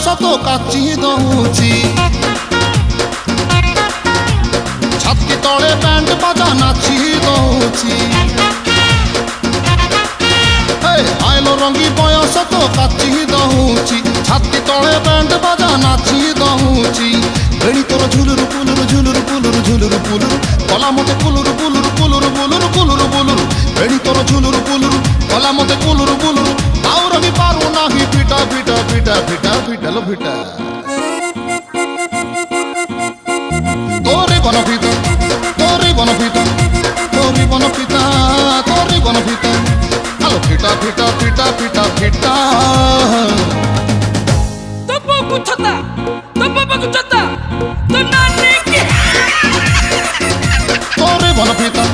তো কাচি দউছি ছাতি তলে ব্যান্ড বাজা নাচি দউছি আইলো রঙ্গি বয়স তো কাচি দউছি ছাতি তলে ব্যান্ড বাজা নাচি দউছি বেড়ি তোর ঝুলুর পুলুর ঝুলুর পুলুর ঝুলুর পুলুর কলা মতে কুলুর পুলুর কুলুর বুলুর কুলুর বুলুর বেড়ি তোর ঝুলুর পুলুর কলা মতে কুলুর বুলুর তাও রবি পারু নাহি পিটা পিটা পিটা পিটা পিটালো পিটা তোরে বনপিতা তোরে বনপিতা তোরে বনপিতা তোরে বনপিতা আলো পিটা পিটা পিটা পিটা পিটা तो बाबू छता तो बाबू छता तो नानी के তোরে বনপিতা